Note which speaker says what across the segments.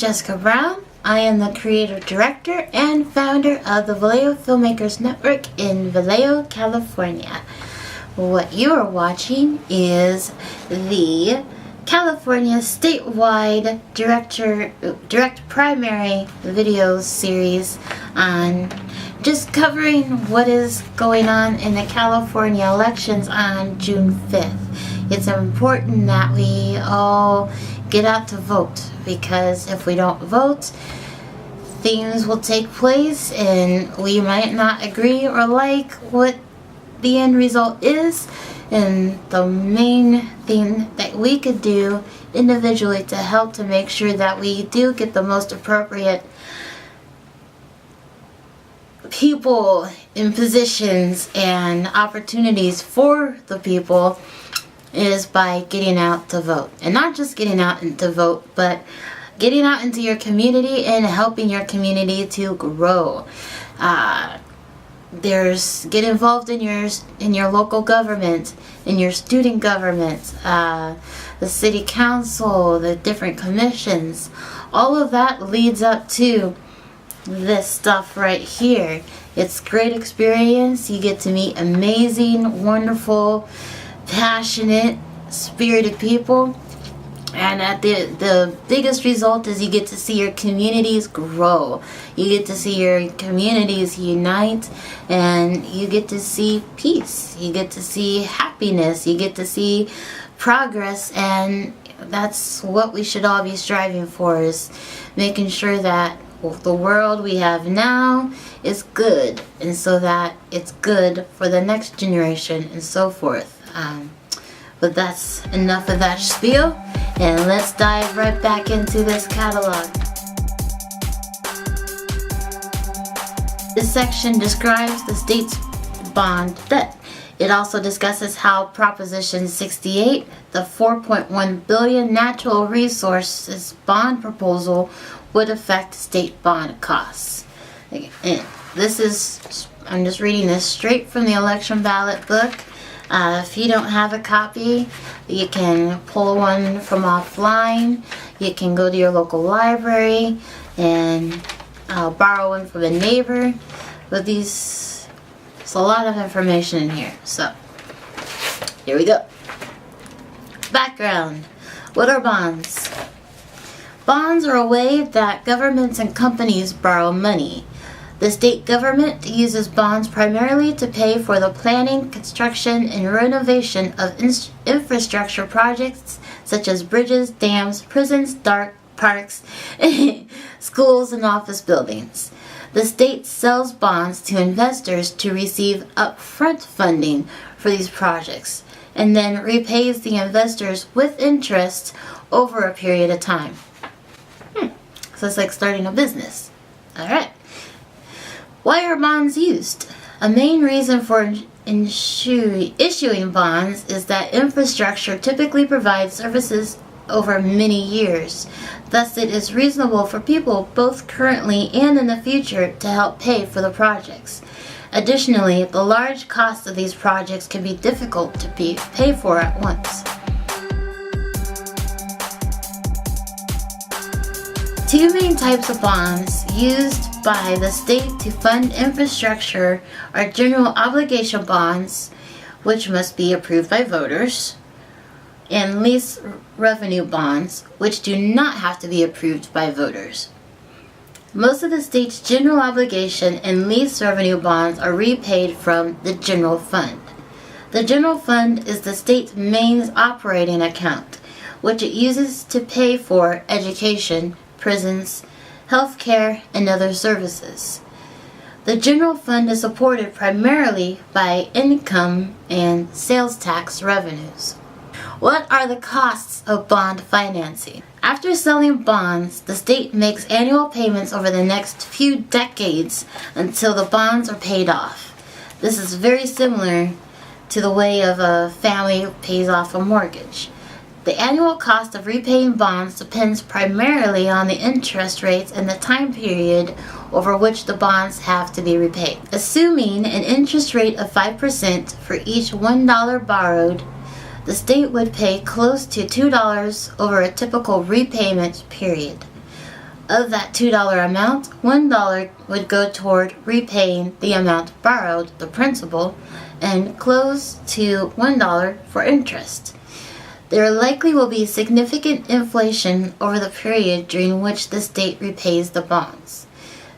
Speaker 1: Jessica Brown. I am the creator, director, and founder of the Vallejo Filmmakers Network in Vallejo, California. What you are watching is the California statewide direct primary video series on just covering what is going on in the California elections on June 5th. It's important that we all get out to vote, because if we don't vote, things will take place and we might not agree or like what the end result is. And the main thing that we could do individually to help to make sure that we do get the most appropriate people in positions and opportunities for the people is by getting out to vote. And not just getting out to vote, but getting out into your community and helping your community to grow. Get involved in your local government, in your student government, the city council, the different commissions. All of that leads up to this stuff right here. It's great experience. You get to meet amazing, wonderful, passionate, spirited people, and at the biggest result is you get to see your communities grow. You get to see your communities unite, and you get to see peace. You get to see happiness. You get to see progress, and that's what we should all be striving for, is making sure that the world we have now is good, and so that it's good for the next generation and so forth. But that's enough of that spiel, and let's dive right back into this catalog. This section describes the state's bond debt. It also discusses how Proposition 68, the $4.1 billion natural resources bond proposal, would affect state bond costs. And I'm just reading this straight from the election ballot book. If you don't have a copy, you can pull one from offline. You can go to your local library and borrow one from a neighbor. But there's a lot of information in here. So, here we go. Background. What are bonds? Bonds are a way that governments and companies borrow money. The state government uses bonds primarily to pay for the planning, construction, and renovation of infrastructure projects such as bridges, dams, prisons, parks, schools, and office buildings. The state sells bonds to investors to receive upfront funding for these projects, and then repays the investors with interest over a period of time. So it's like starting a business. Alright. Why are bonds used? A main reason for issuing bonds is that infrastructure typically provides services over many years. Thus, it is reasonable for people, both currently and in the future, to help pay for the projects. Additionally, the large cost of these projects can be difficult to pay for at once. Two main types of bonds used by the state to fund infrastructure are general obligation bonds, which must be approved by voters, and lease revenue bonds, which do not have to be approved by voters. Most of the state's general obligation and lease revenue bonds are repaid from the general fund. The general fund is the state's main operating account, which it uses to pay for education, prisons, health care, and other services. The general fund is supported primarily by income and sales tax revenues. What are the costs of bond financing? After selling bonds, the state makes annual payments over the next few decades until the bonds are paid off. This is very similar to the way of a family pays off a mortgage. The annual cost of repaying bonds depends primarily on the interest rates and the time period over which the bonds have to be repaid. Assuming an interest rate of 5% for each $1 borrowed, the state would pay close to $2 over a typical repayment period. Of that $2 amount, $1 would go toward repaying the amount borrowed, the principal, and close to $1 for interest. There likely will be significant inflation over the period during which the state repays the bonds.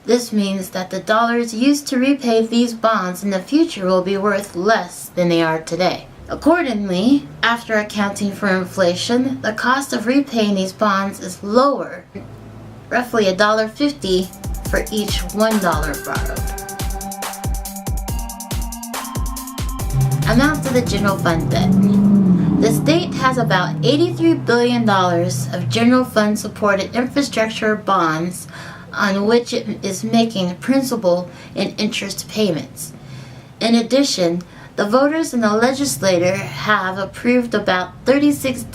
Speaker 1: This means that the dollars used to repay these bonds in the future will be worth less than they are today. Accordingly, after accounting for inflation, the cost of repaying these bonds is lower, roughly $1.50 for each $1 borrowed. Amounts of the general fund debt. The state has about $83 billion of general fund supported infrastructure bonds on which it is making principal and interest payments. In addition, the voters and the legislature have approved about $36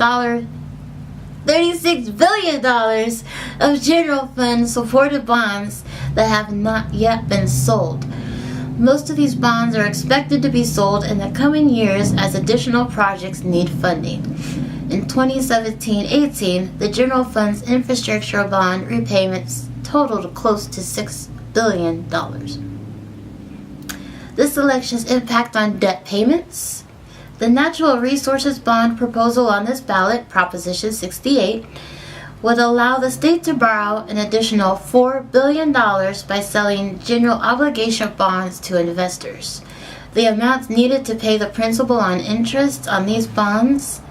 Speaker 1: billion of general fund supported bonds that have not yet been sold. Most of these bonds are expected to be sold in the coming years as additional projects need funding. In 2017-18, the general fund's infrastructure bond repayments totaled close to $6 billion. This election's impact on debt payments. The natural resources bond proposal on this ballot, Proposition 68, would allow the state to borrow an additional $4 billion by selling general obligation bonds to investors. The amounts needed to pay the principal on interest on these bonds,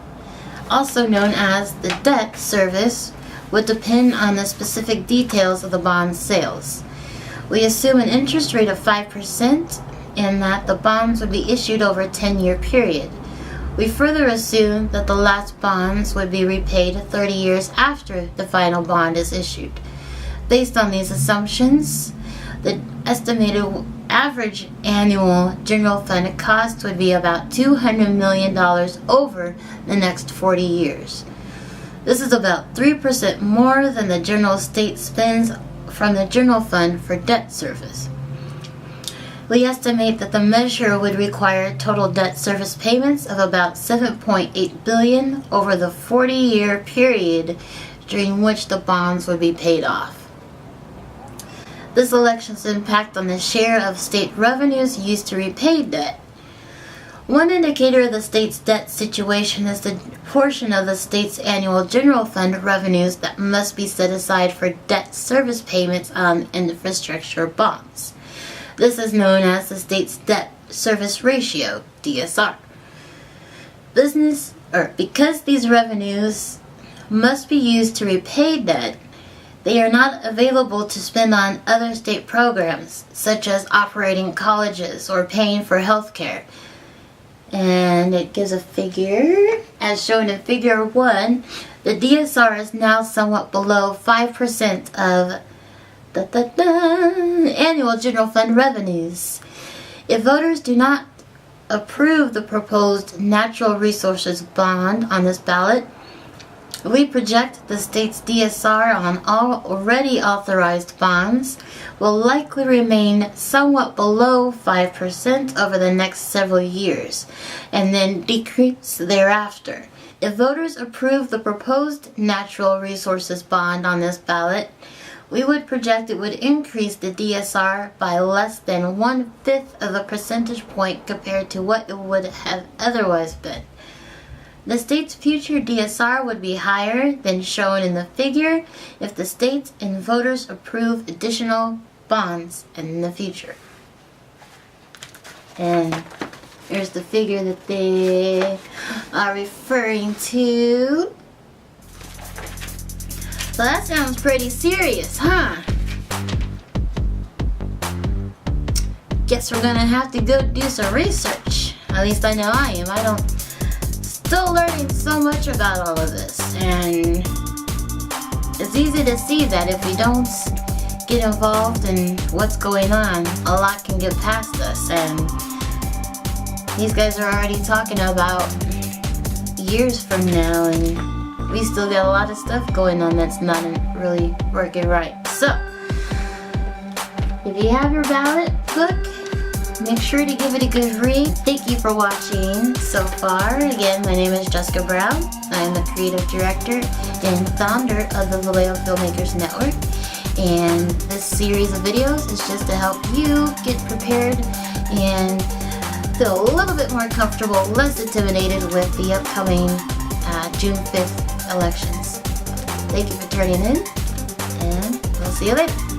Speaker 1: also known as the debt service, would depend on the specific details of the bond sales. We assume an interest rate of 5% and that the bonds would be issued over a 10-year period. We further assume that the last bonds would be repaid 30 years after the final bond is issued. Based on these assumptions, the estimated average annual general fund cost would be about $200 million over the next 40 years. This is about 3% more than the general state spends from the general fund for debt service. We estimate that the measure would require total debt service payments of about $7.8 billion over the 40-year period during which the bonds would be paid off. This election's impact on the share of state revenues used to repay debt. One indicator of the state's debt situation is the portion of the state's annual general fund revenues that must be set aside for debt service payments on infrastructure bonds. This is known as the state's debt service ratio, DSR. Because these revenues must be used to repay debt, they are not available to spend on other state programs, such as operating colleges or paying for health care. And it gives a figure. As shown in Figure 1, the DSR is now somewhat below 5% of annual general fund revenues. If voters do not approve the proposed natural resources bond on this ballot, we project the state's DSR on all already authorized bonds will likely remain somewhat below 5% over the next several years, and then decrease thereafter. If voters approve the proposed natural resources bond on this ballot, we would project it would increase the DSR by less than 1/5 of a percentage point compared to what it would have otherwise been. The state's future DSR would be higher than shown in the figure if the state and voters approve additional bonds in the future. And here's the figure that they are referring to. So that sounds pretty serious, huh? Guess we're gonna have to go do some research. At least I know I am. Still learning so much about all of this, and it's easy to see that if we don't get involved in what's going on, a lot can get past us. And these guys are already talking about years from now, and we still got a lot of stuff going on that's not really working right. So, if you have your ballot book, make sure to give it a good read. Thank you for watching so far. Again, my name is Jessica Brown. I am the creative director and founder of the Vallejo Filmmakers Network. And this series of videos is just to help you get prepared and feel a little bit more comfortable, less intimidated with the upcoming June 5th elections. Thank you for turning in, and we'll see you later.